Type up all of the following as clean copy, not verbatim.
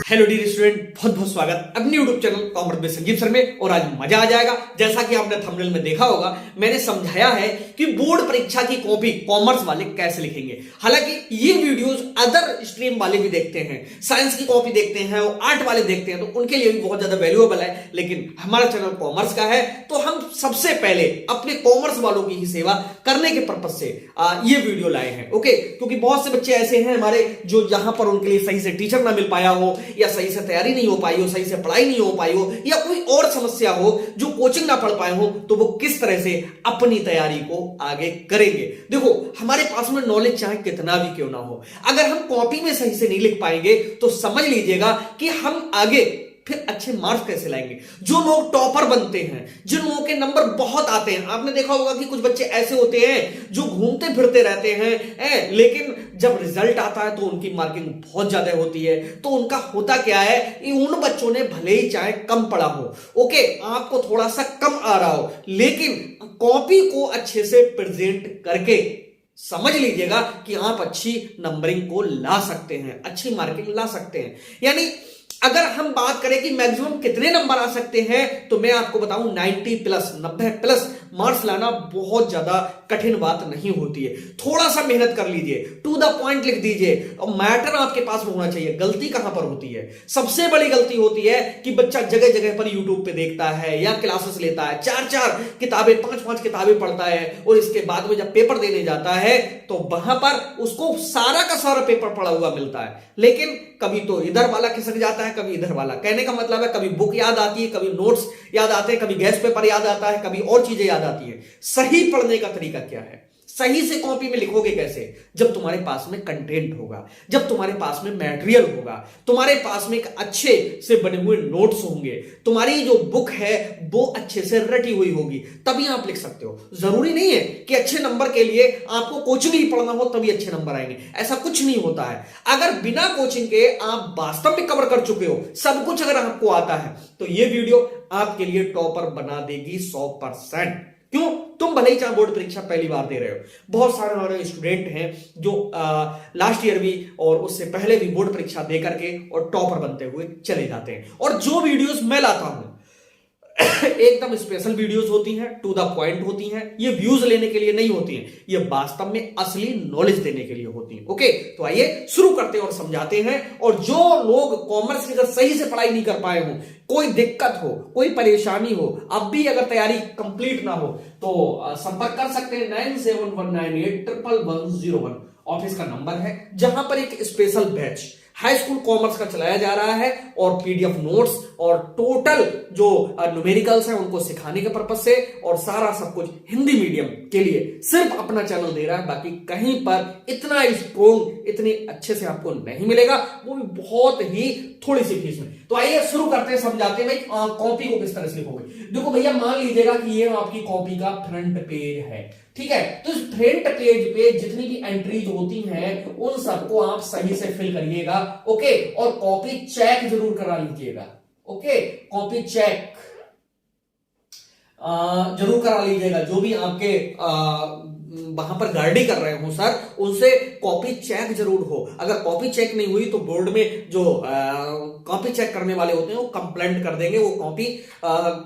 Hello dear student, बहुत बहुत स्वागत अपने YouTube channel commerce with Sanjeev sir में। और आज मजा आ जाएगा। जैसा कि आपने थंबनेल में देखा होगा, मैंने समझाया है कि बोर्ड परीक्षा की कॉपी कॉमर्स वाले कैसे लिखेंगे। हालांकि ये वीडियोस अदर स्ट्रीम वाले भी देखते हैं, साइंस की कॉपी देखते हैं और आर्ट वाले देखते हैं, तो उनके लिए भी बहुत ज्यादा वैल्यूएबल है। लेकिन हमारा चैनल कॉमर्स का है, तो हम सबसे पहले अपने कॉमर्स वालों की ही सेवा करने के पर्पज से ये वीडियो लाए हैं। ओके, क्योंकि बहुत से बच्चे ऐसे हैं हमारे जो जहां पर उनके लिए सही से टीचर ना मिल पाया हो, या सही से तैयारी नहीं हो पाई हो, सही से पढ़ाई नहीं हो पाई हो, या कोई और समस्या हो, जो कोचिंग ना पढ़ पाए हो, तो वो किस तरह से अपनी तैयारी को आगे करेंगे। देखो, हमारे पास में नॉलेज चाहे कितना भी क्यों ना हो, अगर हम कॉपी में सही से नहीं लिख पाएंगे तो समझ लीजिएगा कि हम आगे फिर अच्छे मार्क्स कैसे लाएंगे। जो लोग टॉपर बनते हैं, जिन लोगों के नंबर बहुत आते हैं, आपने देखा होगा कि कुछ बच्चे ऐसे होते हैं जो घूमते फिरते रहते हैं, लेकिन जब रिजल्ट आता है तो उनकी मार्किंग बहुत ज्यादा होती है। तो उनका होता क्या है कि उन बच्चों ने भले ही चाहे कम पढ़ा हो, ओके, आपको थोड़ा सा कम आ रहा हो, लेकिन कॉपी को अच्छे से प्रेजेंट करके समझ लीजिएगा कि आप अच्छी नंबरिंग को ला सकते हैं, अच्छी मार्किंग ला सकते हैं। यानी अगर हम बात करें कि मैक्सिमम कितने नंबर आ सकते हैं, तो मैं आपको बताऊं 90 प्लस 90 प्लस मार्क्स लाना बहुत ज्यादा कठिन बात नहीं होती है। थोड़ा सा मेहनत कर लीजिए, टू द पॉइंट लिख दीजिए, और मैटर आपके पास में होना चाहिए। गलती कहां पर होती है? सबसे बड़ी गलती होती है कि बच्चा जगह जगह पर यूट्यूब पे देखता है या क्लासेस लेता है, 4-4 किताबें 5-5 किताबें पढ़ता है, और इसके बाद में जब पेपर देने जाता है तो वहां पर उसको सारा का सारा पेपर पढ़ा हुआ मिलता है, लेकिन कभी तो इधर वाला खिसक जाता है, कभी इधर वाला। कहने का मतलब है कभी बुक याद आती है, कभी नोट्स याद आते हैं, कभी गेस्ट पेपर याद आता है, कभी और चीजें याद आती है। सही पढ़ने का तरीका क्या है? सही से कॉपी में लिखोगे कैसे? जब तुम्हारे पास में कंटेंट होगा, जब तुम्हारे पास में मटेरियल होगा, तुम्हारे पास में एक अच्छे से बने हुए नोट्स होंगे, तुम्हारी जो बुक है वो अच्छे से रटी हुई होगी, तभी आप लिख सकते हो। जरूरी नहीं है कि अच्छे नंबर के लिए आपको कोचिंग ही पढ़ना हो तभी अच्छे नंबर आएंगे, ऐसा कुछ नहीं होता है। अगर बिना कोचिंग के आप वास्तव में कवर कर चुके हो, सब कुछ अगर आपको आता है, तो ये वीडियो आपके लिए टॉपर बना देगी 100%। क्यों? तुम भले ही चाहे बोर्ड परीक्षा पहली बार दे रहे हो, बहुत सारे हमारे स्टूडेंट हैं जो लास्ट ईयर भी और उससे पहले भी बोर्ड परीक्षा दे करके और टॉपर बनते हुए चले जाते हैं। और जो वीडियोस मैं लाता हूं एकदम स्पेशल वीडियोस होती हैं, टू द पॉइंट होती हैं। ये व्यूज लेने के लिए नहीं होती हैं, ये वास्तव में असली नॉलेज देने के लिए होती हैं। ओके, तो आइए शुरू करते हैं और समझाते हैं। और जो लोग कॉमर्स की अगर सही से पढ़ाई नहीं कर पाए हो, कोई दिक्कत हो, कोई परेशानी हो, अब भी अगर तैयारी कंप्लीट ना हो, तो संपर्क कर सकते हैं 9719811101। ऑफिस का नंबर है, जहां पर एक special batch high school commerce का चलाया जा रहा है, और पीडीएफ नोट्स और टोटल जो न्यूमेरिकल्स हैं उनको सिखाने के पर्पज से, और सारा सब कुछ हिंदी मीडियम के लिए सिर्फ अपना चैनल दे रहा है। बाकी कहीं पर इतना स्ट्रॉन्ग, इतने अच्छे से आपको नहीं मिलेगा, वो भी बहुत ही थोड़ी सी फीस में। तो आइए शुरू करते हैं, समझाते हैं भाई कॉपी को किस तरह से लिखोगे। देखो भैया, मान लीजिएगा कि ये आपकी कॉपी का फ्रंट पेज है, ठीक है। तो इस फ्रंट पेज पे जितनी भी एंट्रीज होती हैं उन सबको आप सही से फिल करिएगा, ओके। और कॉपी चेक जरूर करा लीजिएगा, ओके। कॉपी चेक जरूर करा लीजिएगा। जो भी आपके वहां पर गार्डी कर रहे हो सर, उनसे कॉपी चेक जरूर हो। अगर कॉपी चेक नहीं हुई तो बोर्ड में जो कॉपी चेक करने वाले होते हैं वो कंप्लेंट कर देंगे, वो कॉपी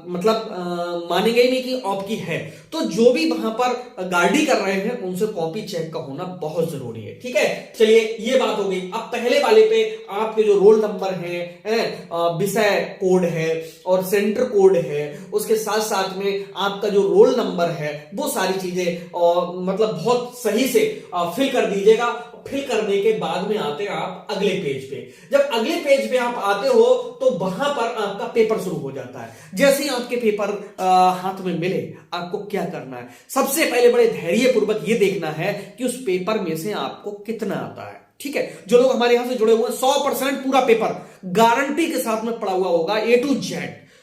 मतलब मानेंगे ही नहीं कि आपकी है। तो जो भी वहां पर गार्डी कर रहे हैं उनसे कॉपी चेक का होना बहुत जरूरी है, ठीक है। चलिए, ये बात हो गई। अब पहले वाले पे आपके जो रोल नंबर है, विषय कोड है और सेंटर कोड है, उसके साथ साथ में आपका जो रोल नंबर है, वो सारी चीजें मतलब बहुत सही से फिल कर दीजिएगा। फिल करने के बाद में आते हैं आप अगले पेज पे। जब अगले पेज पे आप आते हो तो वहां पर आपका पेपर शुरू हो जाता है। जैसे ही आपके पेपर हाथ में मिले, आपको क्या करना है? सबसे पहले बड़े धैर्यपूर्वक ये देखना है कि उस पेपर में से आपको कितना आता है, ठीक है। जो लोग हमारे यहां से जुड़े हुए हैं, 100% पूरा पेपर गारंटी के साथ में पढ़ा हुआ होगा, A to Z।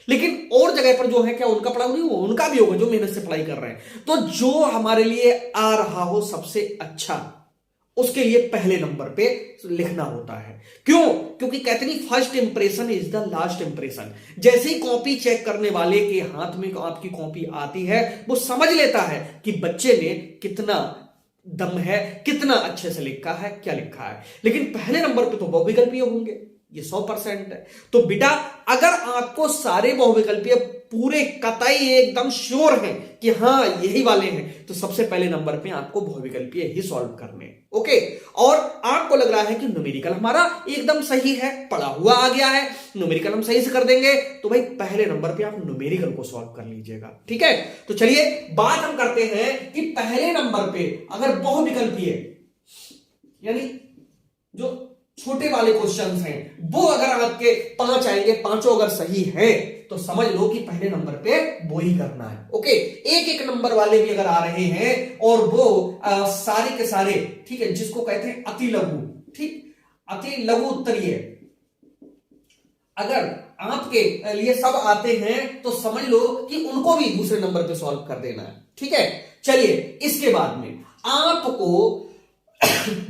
लेकिन और जगह पर जो है क्या उनका पढ़ा नहीं हो, उनका भी होगा जो मेहनत से पढ़ाई कर रहे हैं। तो जो हमारे लिए आ रहा हो सबसे अच्छा, उसके लिए पहले नंबर पे लिखना होता है। क्यों? क्योंकि कहते नहीं, first impression is the last impression. जैसे ही कॉपी चेक करने वाले के हाथ में आपकी कॉपी आती है, वो समझ लेता है कि बच्चे ने कितना दम है, कितना अच्छे से लिखा है, क्या लिखा है। लेकिन पहले नंबर पे तो बहुविकल्पीय होंगे, ये 100% है। तो बेटा अगर आपको सारे बहुविकल्पीय पूरे कतई एकदम श्योर हैं कि हाँ यही वाले हैं, तो सबसे पहले नंबर पे आपको बहुविकल्पीय ही सॉल्व करने। ओके, और आपको लग रहा है कि न्यूमेरिकल हमारा एकदम सही है, पढ़ा हुआ आ गया है, न्यूमेरिकल हम सही से कर देंगे, तो भाई पहले नंबर पे आप न्यूमेरिकल को सॉल्व कर लीजिएगा। ठीक है, तो चलिए बात हम करते हैं कि पहले नंबर पे अगर बहुविकल्पीय यानी जो छोटे वाले क्वेश्चंस हैं वो अगर आपके 5 आएंगे, पांचों अगर सही है तो समझ लो कि पहले नंबर पे वो ही करना है। ओके, एक एक नंबर वाले भी अगर आ रहे हैं और वो सारे के सारे, ठीक है, जिसको कहते हैं अति लघु, ठीक, अति लघु उत्तरीय अगर आपके लिए सब आते हैं तो समझ लो कि उनको भी दूसरे नंबर पे सॉल्व कर देना है। ठीक है, चलिए इसके बाद में आपको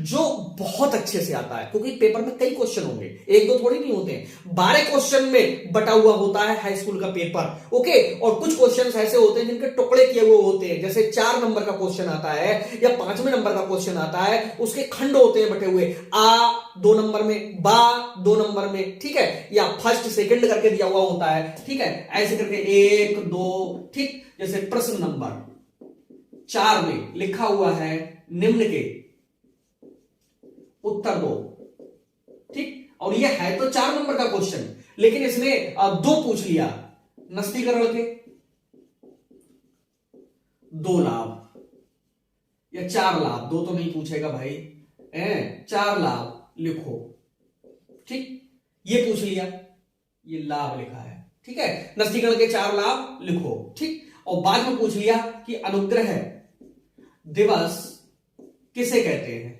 जो बहुत अच्छे से आता है, क्योंकि पेपर में कई क्वेश्चन होंगे, एक दो थोड़ी नहीं होते हैं, 12 क्वेश्चन में बटा हुआ होता है हाई स्कूल का पेपर। ओके, और कुछ क्वेश्चंस ऐसे होते हैं जिनके टुकड़े किए हुए होते हैं, जैसे 4 नंबर का क्वेश्चन आता है या 5वें नंबर का क्वेश्चन आता है, उसके खंड होते हैं बटे हुए, आ 2 नंबर में, बा 2 नंबर में, ठीक है, या फर्स्ट सेकंड करके दिया हुआ होता है। ठीक है, ऐसे करके 1 2, ठीक, जैसे प्रश्न नंबर 4 में लिखा हुआ है निम्न के उत्तर दो, ठीक, और ये है तो 4 नंबर का क्वेश्चन, लेकिन इसने 2 पूछ लिया, नस्तीकरण के 2 लाभ या 4 लाभ, 2 तो नहीं पूछेगा भाई, 4 लाभ लिखो, ठीक, ये पूछ लिया, ये लाभ लिखा है, ठीक है, नस्तीकरण के 4 लाभ लिखो, ठीक, और बाद में पूछ लिया कि अनुग्रह दिवस किसे कहते हैं।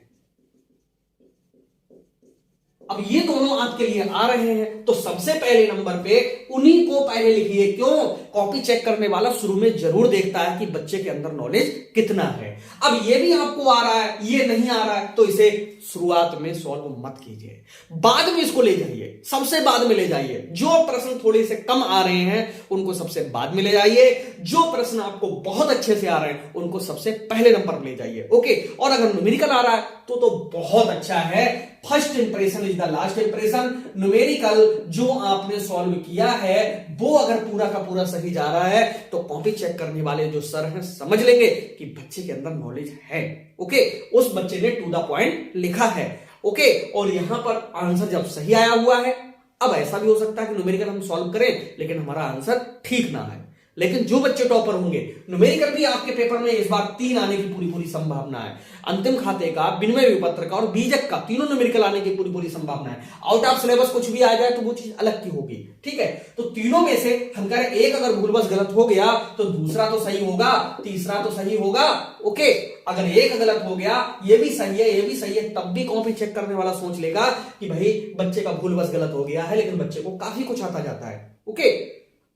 अब ये दोनों आपके लिए आ रहे हैं तो सबसे पहले नंबर पे उन्हीं को पहले लिखिए। क्यों? कॉपी चेक करने वाला शुरू में जरूर देखता है कि बच्चे के अंदर नॉलेज कितना है। अब ये भी आपको आ रहा है, ये नहीं आ रहा है, तो इसे शुरुआत में सॉल्व मत कीजिए, बाद में इसको ले जाइए, सबसे बाद में ले जाइए। जो प्रश्न थोड़े से कम आ रहे हैं उनको सबसे बाद में ले जाइए, जो प्रश्न आपको बहुत अच्छे से आ रहे हैं उनको सबसे पहले नंबर पर ले जाइए। ओके, और अगर न्यूमेरिकल आ रहा है तो बहुत अच्छा है। First impression is the last impression. Numerical जो आपने सॉल्व किया है वो अगर पूरा का पूरा सही जा रहा है तो कॉपी चेक करने वाले जो सर हैं समझ लेंगे कि बच्चे के अंदर नॉलेज है। ओके, उस बच्चे ने टू द पॉइंट लिखा है। ओके, और यहां पर आंसर जब सही आया हुआ है, अब ऐसा भी हो सकता है कि न्यूमेरिकल हम सॉल्व करें लेकिन हमारा आंसर ठीक ना है, लेकिन जो बच्चे टॉपर होंगे, न्यूमेरिकल भी आपके पेपर में इस बार 3 आने की पूरी संभावना है। अंतिम खाते का, विनिमय विपत्र का और बीजक का, तीनों न्यूमेरिकल आने की पूरी संभावना है। आउट ऑफ सिलेबस कुछ भी आ जाए तो वो चीज अलग की होगी। ठीक है, तो तीनों में से हम कह रहे एक अगर भूलवश गलत हो गया तो दूसरा तो सही होगा, तीसरा तो सही होगा। ओके, अगर एक गलत हो गया, ये भी सही है, ये भी सही है, तब भी कॉपी चेक करने वाला सोच लेगा कि भाई बच्चे का भूलवश गलत हो गया है, लेकिन बच्चे को काफी कुछ आता जाता है। ओके,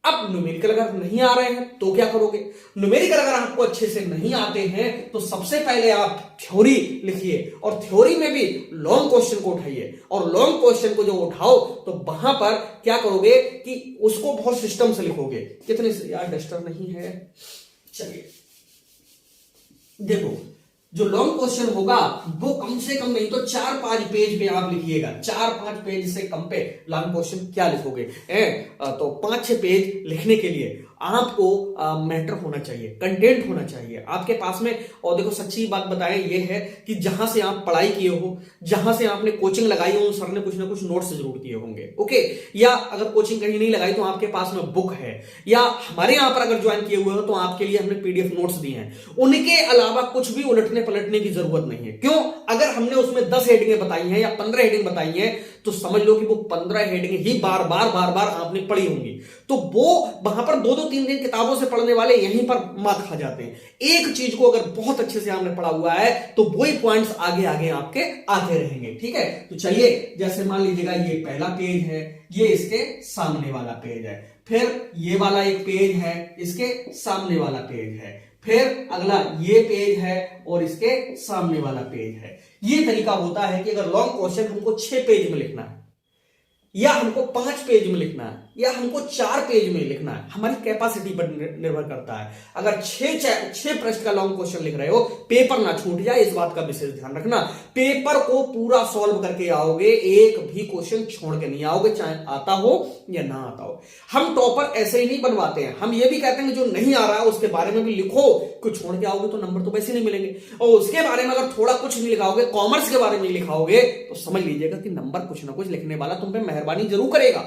अब न्यूमेरिकल अगर नहीं आ रहे हैं तो क्या करोगे? न्यूमेरिकल अगर आपको अच्छे से नहीं आते हैं तो सबसे पहले आप थ्योरी लिखिए, और थ्योरी में भी लॉन्ग क्वेश्चन को उठाइए, और लॉन्ग क्वेश्चन को जो उठाओ तो वहां पर क्या करोगे कि उसको बहुत सिस्टम से लिखोगे। कितने से यार डस्टर नहीं है, चलिए देखो, जो लॉन्ग क्वेश्चन होगा वो कम से कम नहीं तो 4-5 पेज पे आप लिखिएगा। 4-5 पेज से कम पे लॉन्ग क्वेश्चन क्या लिखोगे? तो 5-6 पेज लिखने के लिए आपको मैटर होना चाहिए, कंटेंट होना चाहिए आपके पास में। और देखो सच्ची बात बताएं, ये है कि जहां से आप पढ़ाई किए हो, जहां से आपने कोचिंग लगाई हो, सर ने कुछ ना कुछ नोट्स जरूर दिए होंगे। ओके, या अगर कोचिंग कहीं नहीं लगाई तो आपके पास में बुक है, या हमारे यहां पर अगर ज्वाइन किए हुए हो तो आपके लिए हमने पीडीएफ नोट्स दिए हैं। उनके अलावा कुछ भी उलटने पलटने की जरूरत नहीं है। क्यों? अगर हमने उसमें 10 हेडिंगें बताई हैं या 15 हेडिंग बताई हैं तो समझ लो कि वो 15 हेडिंग ही बार बार आपने पढ़ी होंगी, तो वो वहां पर 2-3 दिन किताबों से पढ़ने वाले यहीं पर मात खा जाते हैं। एक चीज को अगर बहुत अच्छे से आपने पढ़ा हुआ है तो वही पॉइंट्स आगे आगे आपके आते रहेंगे। ठीक है, तो चलिए जैसे मान लीजिएगा ये पहला पेज है, ये इसके सामने वाला पेज है, फिर ये वाला एक पेज है, इसके सामने वाला पेज है, फिर अगला ये पेज है और इसके सामने वाला पेज है। ये तरीका होता है कि अगर लॉन्ग क्वेश्चन हमको 6 पेज में लिखना है या हमको 5 पेज में लिखना है या हमको 4 पेज में लिखना है, हमारी कैपेसिटी पर निर्भर करता है। अगर 6 पृष्ठ का लॉन्ग क्वेश्चन लिख रहे हो, पेपर ना छूट जाए, इस बात का विशेष ध्यान रखना। पेपर को पूरा सॉल्व करके आओगे, एक भी क्वेश्चन छोड़ के नहीं आओगे, चाहे आता हो या ना आता हो। हम टॉपर ऐसे ही नहीं बनवाते हैं, हम ये भी कहते हैं कि जो नहीं आ रहा है उसके बारे में भी लिखो, कुछ छोड़ के आओगे तो नंबर तो वैसे नहीं मिलेंगे। और उसके बारे में अगर थोड़ा कुछ नहीं लिखाओगे, कॉमर्स के बारे में लिखाओगे, तो समझ लीजिएगा कि नंबर कुछ ना कुछ लिखने वाला तुम पे मेहरबानी जरूर करेगा,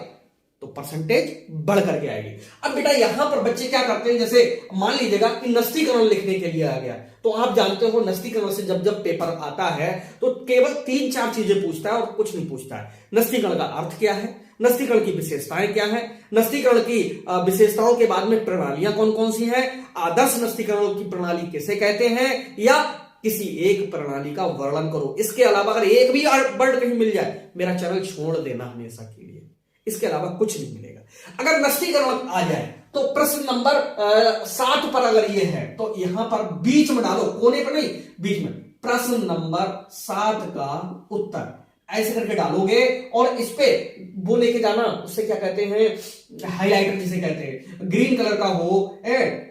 तो परसेंटेज बढ़ करके आएगी। अब बेटा यहां पर बच्चे क्या करते हैं, जैसे मान लीजिएगा कि नस्तीकरण लिखने के लिए आ गया, तो आप जानते हो नस्तीकरण से जब जब पेपर आता है तो केवल 3-4 चीजें पूछता है और कुछ नहीं पूछता है। नस्तीकरण का अर्थ क्या है, नस्तीकरण की विशेषताएं क्या है, नस्तीकरण की विशेषताओं के बाद में प्रणालियां कौन कौन सी हैं, आदर्श नस्तीकरण की प्रणाली किसे कहते हैं, या किसी एक प्रणाली का वर्णन करो। इसके अलावा अगर एक भी वर्ड कहीं मिल जाए, मेरा चैनल छोड़ देना हमेशा के लिए, इसके अलावा कुछ नहीं मिलेगा। अगर नस्तीकरण आ जाए तो प्रश्न नंबर 7 पर अगर ये है तो यहां पर बीच में डालो, कोने पर नहीं, बीच में प्रश्न नंबर 7 का उत्तर ऐसे करके डालोगे और इस पे वो लेके जाना, उससे क्या कहते हैं, हाइलाइटर जिसे कहते हैं, ग्रीन कलर का हो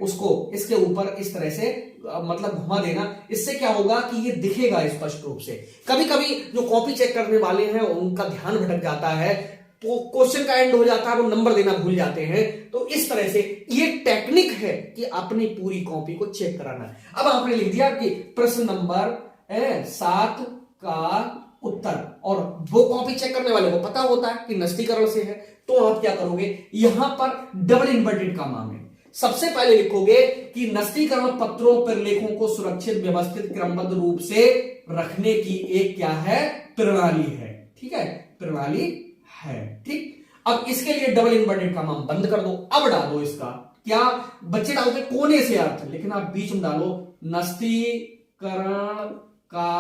उसको इसके ऊपर इस तरह से मतलब घुमा देना। इससे क्या होगा कि ये दिखेगा स्पष्ट रूप से। कभी कभी जो कॉपी चेक करने वाले हैं उनका ध्यान भटक जाता है, तो क्वेश्चन का एंड हो जाता है, वो नंबर देना भूल जाते हैं। तो इस तरह से ये टेक्निक है कि अपनी पूरी कॉपी को चेक कराना है। अब आपने लिख दिया कि प्रश्न नंबर 7 का उत्तर, और वो कॉपी चेक करने वाले को पता होता है कि नस्तीकरण से है, तो आप क्या करोगे, यहां पर डबल इन्वर्टेड कॉमा में सबसे पहले लिखोगे कि नस्तीकरण पत्रों पर लेखों को सुरक्षित व्यवस्थित क्रमबद्ध रूप से रखने की एक क्या है, प्रणाली है। ठीक है, प्रणाली है। ठीक, अब इसके लिए डबल इन्वर्टेड कॉमा बंद कर दो। अब डालो इसका क्या, बच्चे डालते कोने से अर्थ लिखना, बीच में डालो नस्तीकरण का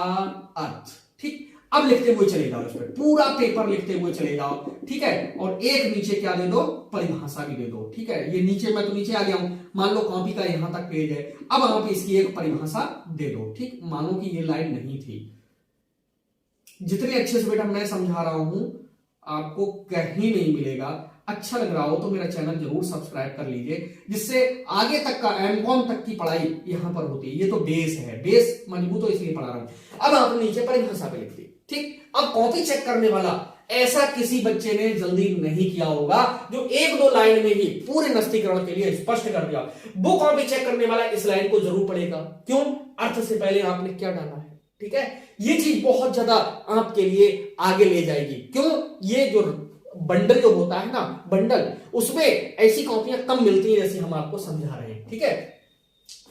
अर्थ। ठीक, अब लिखते हुए चले जाओ, इस पर पूरा पेपर लिखते हुए चले जाओ। ठीक है, और एक नीचे क्या दे दो, परिभाषा भी दे दो। ठीक है, ये नीचे, मैं तो नीचे आ गया हूं, मान लो कॉपी का यहां तक पेज है, अब आप इसकी एक परिभाषा दे दो। ठीक, मानो कि ये लाइन नहीं थी। जितने अच्छे से बेटा मैं समझा रहा हूं आपको कहीं नहीं मिलेगा। अच्छा लग रहा हो तो मेरा चैनल जरूर सब्सक्राइब कर लीजिए, जिससे आगे तक का एमकॉम तक की पढ़ाई यहां पर होती है। ये तो बेस है, बेस मजबूत हो इसलिए पढ़ा रहा हूं। अब आपने नीचे परिभाषा पे लिख दी। ठीक, अब कॉपी चेक करने वाला ऐसा किसी बच्चे ने जल्दी नहीं किया होगा जो 1-2 लाइन में ही पूरे नस्तीकरण के लिए स्पष्ट कर दिया। वो कॉपी चेक करने वाला इस लाइन को जरूर पढ़ेगा। क्यों, अर्थ से पहले आपने क्या डाला है। ठीक है, ये चीज बहुत ज्यादा आपके लिए आगे ले जाएगी। क्यों, ये जो बंडल जो होता है ना, बंडल, उसमें ऐसी कॉपियां कम मिलती हैं जैसे हम आपको समझा रहे हैं। ठीक है,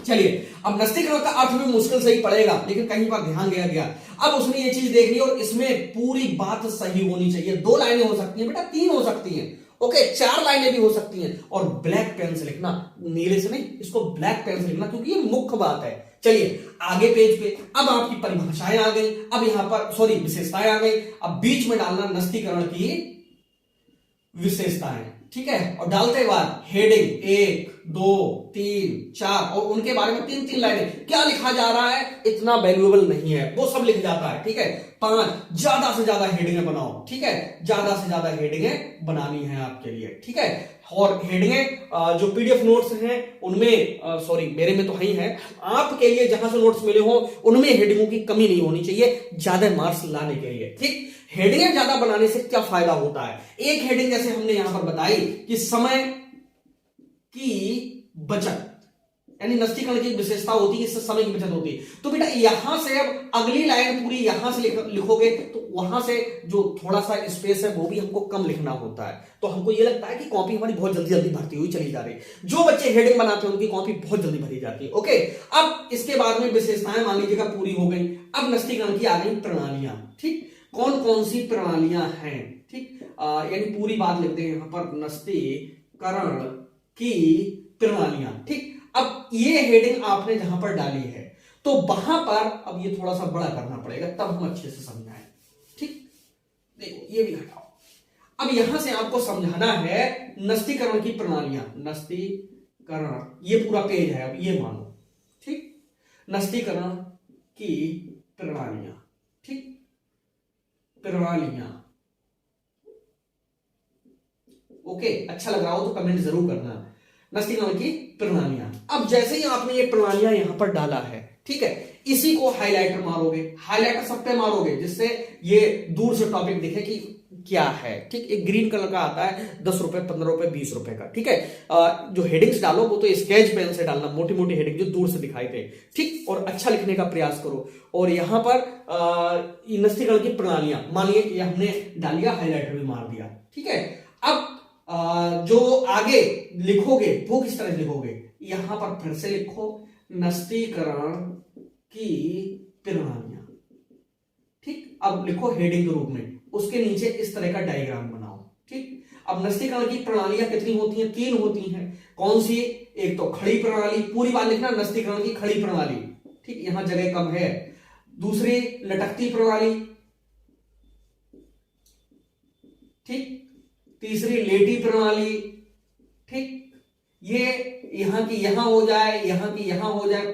चलिए, अब नस्तीकरण का अर्थ भी मुश्किल से ही पड़ेगा, लेकिन कहीं पर ध्यान गया। अब उसने ये चीज देख ली और इसमें पूरी बात सही होनी चाहिए। 2 लाइनें हो सकती हैं बेटा, 3 हो सकती हैं, ओके, 4 लाइनें भी हो सकती हैं। और ब्लैक पेन से लिखना, नीले से नहीं, इसको ब्लैक पेन से लिखना, क्योंकि ये मुख्य बात है। चलिए आगे पेज पे, अब आपकी परिभाषाएं आ गई, अब यहां पर सॉरी विशेषताएं आ गई। अब बीच में डालना नस्तीकरण की विशेषताएं। ठीक है, और डालते बाद हेडिंग 1, 2, 3, 4 और उनके बारे में 3-3 लाइनें। क्या लिखा जा रहा है इतना वैल्यूएबल नहीं है, वो सब लिख जाता है। ठीक है, 5 ज्यादा से ज्यादा हेडिंगें बनाओ। ठीक है, ज्यादा से ज्यादा हेडिंगें बनानी है आपके लिए। ठीक है, और हेडिंगें जो पीडीएफ नोट्स हैं उनमें, सॉरी मेरे में तो ही है, आपके लिए जहां से नोट्स मिले हो उनमें हेडिंगों की कमी नहीं होनी चाहिए ज्यादा मार्क्स लाने के लिए। ठीक, हेडिंगें ज्यादा बनाने से क्या फायदा होता है, एक हेडिंग जैसे हमने यहां पर बताई कि समय की बचत, यानी नस्तीकरण की विशेषता होती है, इससे समय की बचत होती है। तो बेटा यहां से अब अगली लाइन पूरी यहां से लिखोगे तो वहां से जो थोड़ा सा स्पेस है वो भी हमको कम लिखना होता है। तो हमको ये लगता है कि कॉपी हमारी बहुत जल्दी जल्दी भरती हुई चली जा रही है। जो बच्चे हेडिंग बनाते हैं उनकी कॉपी बहुत जल्दी भरी जाती है। ओके, अब इसके बाद में विशेषताएं मान लीजिएगा पूरी हो गई। अब नस्तीकरण की आ गई प्रणालियां। ठीक, कौन कौन सी प्रणालियां हैं। ठीक, यानी पूरी बात लिखते हैं यहां पर, नस्तीकरण की प्रणालियां। ठीक, अब ये हेडिंग आपने जहां पर डाली है तो वहां पर अब ये थोड़ा सा बड़ा करना पड़ेगा, तब हम अच्छे से समझाएं। ठीक, देखो ये भी हटाओ। अब यहां से आपको समझाना है नस्तीकरण की प्रणालियां। नस्तीकरण, ये पूरा पेज है, अब ये मानो। ठीक, नस्तीकरण की प्रणालियां। ठीक, प्रणालियां, ओके, अच्छा लग रहा हो तो कमेंट जरूर करना। नस्ती कणन की प्रणालियां। अब जैसे ही आपने ये प्रणालियां यहां पर डाला है, ठीक है, इसी को हाईलाइटर मारोगे, हाईलाइटर सब पे मारोगे जिससे ये दूर से टॉपिक दिखे कि क्या है। ठीक, एक ग्रीन कलर का आता है, 10 रुपए, 15 रुपए, 20 रुपए का। ठीक है, जो हेडिंग्स डालो वो तो स्केच पेन से डालना, मोटी मोटी हेडिंग जो दूर से दिखाई दे। ठीक, और अच्छा लिखने का प्रयास करो। और यहां पर नस्तीकरण की प्रणालियां, मानिए कि हमने डाल दिया, हाईलाइटर भी मार दिया। ठीक है, अब जो आगे लिखोगे वो किस तरह लिखोगे, यहां पर फिर से लिखो नस्तीकरण की प्रणालियां। ठीक, अब लिखो हेडिंग के रूप में, उसके नीचे इस तरह का डायग्राम बनाओ। ठीक, अब नस्तीकरण की प्रणालियां कितनी होती हैं? 3 होती हैं। कौन सी? एक तो खड़ी प्रणाली, पूरी बात लिखना, नस्तीकरण की खड़ी प्रणाली। ठीक, यहां जगह कम है। दूसरी लटकती प्रणाली। ठीक, तीसरी लेटी प्रणाली। ठीक, ये यहां की यहां हो जाए, यहां की यहां हो जाए,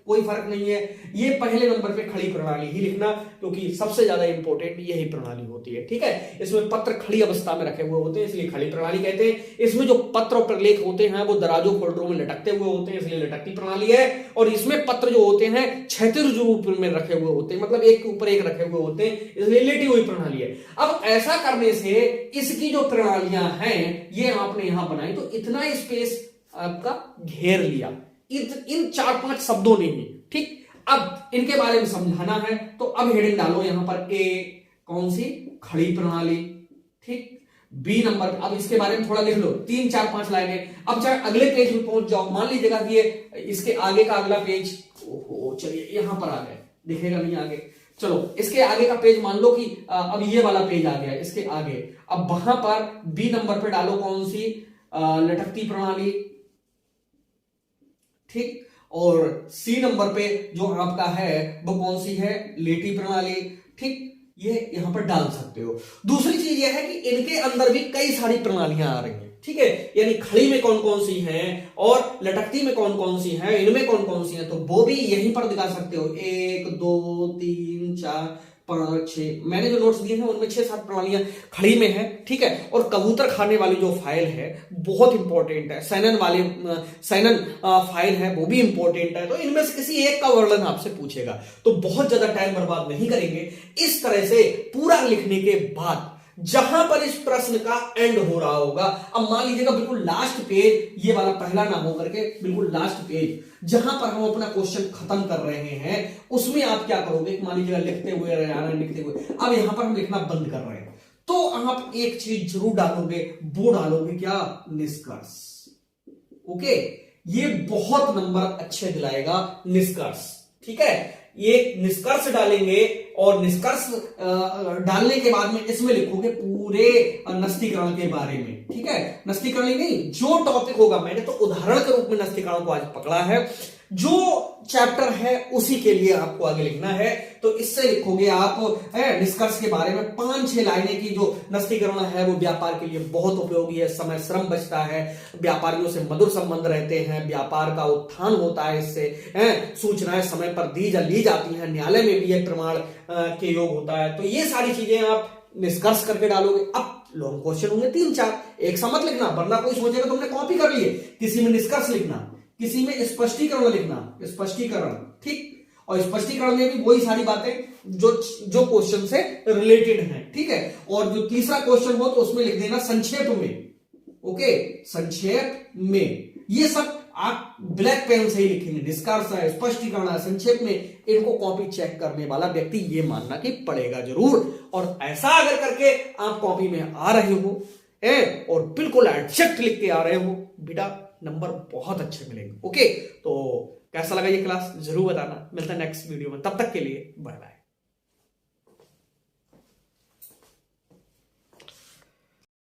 कोई फर्क नहीं है। ये पहले नंबर पे खड़ी प्रणाली ही लिखना, क्योंकि सबसे ज्यादा इंपॉर्टेंट यही प्रणाली होती है। ठीक है, इसमें पत्र खड़ी अवस्था में रखे हुए होते हैं, इसलिए खड़ी प्रणाली कहते हैं। इसमें जो पत्र और प्रलेख होते हैं वो दराजों फोल्डरों में लटकते हुए होते हैं, इसलिए लटकती प्रणाली है। और इसमें पत्र जो होते हैं क्षैतिज रूप में रखे हुए होते हैं, मतलब एक के ऊपर एक रखे हुए होते हैं, इसलिए लेटी हुई प्रणाली है। अब ऐसा करने से इसकी जो प्रणालियां हैं ये आपने यहां बनाई, तो इतना स्पेस आपका घेर लिया इन 4-5 शब्दों ने ही। ठीक, अब इनके बारे में समझाना है, तो अब हेडिंग डालो यहां पर ए, कौन सी? खड़ी प्रणाली। ठीक, बी नंबर, अब इसके बारे में थोड़ा लिख लो, 3-4-5 लाइनें। अब चाहे अगले पेज में पहुंच जाओ, मान लीजिएगा कि ये इसके आगे का अगला पेज, ओहो चलिए यहां पर आ गए, दिखेगा नहीं आगे, चलो इसके आगे का पेज मान लो कि अब ये वाला पेज आ गया, इसके आगे। अब वहां पर बी नंबर पे डालो कौन सी? लटकती प्रणाली। ठीक, और सी नंबर पे जो आपका है वो कौन सी है? लेटी प्रणाली। ठीक, ये यहां पर डाल सकते हो। दूसरी चीज ये है कि इनके अंदर भी कई सारी प्रणालियां आ रही हैं। ठीक है, यानी खड़ी में कौन कौन सी हैं और लटकती में कौन कौन सी हैं, इनमें कौन कौन सी हैं, तो वो भी यहीं पर दिखा सकते हो। 1 2 3 4 5 6, मैंने जो नोट्स दिए हैं उनमें 6-7 प्रणालियां खड़ी में है। ठीक है, और कबूतर खाने वाली जो फाइल है बहुत इंपॉर्टेंट है, सैनन फाइल है वो भी इंपॉर्टेंट है। तो इनमें से किसी एक का वर्णन आपसे पूछेगा, तो बहुत ज्यादा टाइम बर्बाद नहीं करेंगे। इस तरह से पूरा लिखने के बाद जहां पर इस प्रश्न का एंड हो रहा होगा, अब मान लीजिएगा बिल्कुल लास्ट पेज, ये वाला पहला ना हो करके बिल्कुल लास्ट पेज जहां पर हम अपना क्वेश्चन खत्म कर रहे हैं, उसमें आप क्या करोगे? मान लीजिएगा लिखते हुए लिखते हुए अब यहां पर हम लिखना बंद कर रहे हैं, तो आप एक चीज जरूर डालोगे, वो डालोगे क्या? निष्कर्ष। ओके, ये बहुत नंबर अच्छे दिलाएगा, निष्कर्ष। ठीक है, ये निष्कर्ष डालेंगे और निष्कर्ष डालने के बाद में इसमें लिखोगे पूरे नस्तीकरण के बारे में। ठीक है, नस्तीकरण नहीं, जो टॉपिक होगा, मैंने तो उदाहरण के रूप में नस्तीकरण को आज पकड़ा है, जो चैप्टर है उसी के लिए आपको आगे लिखना है। तो इससे लिखोगे आप निष्कर्ष के बारे में 5-6 लाइनें की। जो नस्तीकरण है वो व्यापार के लिए बहुत उपयोगी है, समय श्रम बचता है, व्यापारियों से मधुर संबंध रहते हैं, व्यापार का उत्थान होता है इससे, सूचनाएं समय पर ली जाती हैं, न्यायालय में भी यह प्रमाण के योग होता है। तो ये सारी चीजें आप निष्कर्ष करके डालोगे। अब लॉन्ग क्वेश्चन होंगे 3-4, एक सा मत लिखना, वरना कोई सोचेगा तुमने कॉपी कर लिए। किसी में निष्कर्ष लिखना, किसी में स्पष्टीकरण लिखना, स्पष्टीकरण। ठीक, और स्पष्टीकरण में भी वही सारी बातें जो क्वेश्चन से रिलेटेड हैं। ठीक है, और जो तीसरा क्वेश्चन हो तो उसमें लिख देना संक्षेप में। ओके, संक्षेप में, ये सब आप ब्लैक पेन से ही लिखेंगे। निष्कर्ष है, स्पष्टीकरण है, संक्षेप में, इनको कॉपी चेक करने वाला व्यक्ति ये मानना कि पड़ेगा जरूर। और ऐसा अगर करके आप कॉपी में आ रहे हो और बिल्कुल एग्जैक्ट लिख के आ रहे हो, बेटा नंबर बहुत अच्छे मिलेंगे। ओके, तो कैसा लगा ये क्लास जरूर बताना। मिलता है नेक्स्ट वीडियो में, तब तक के लिए बाय बाय।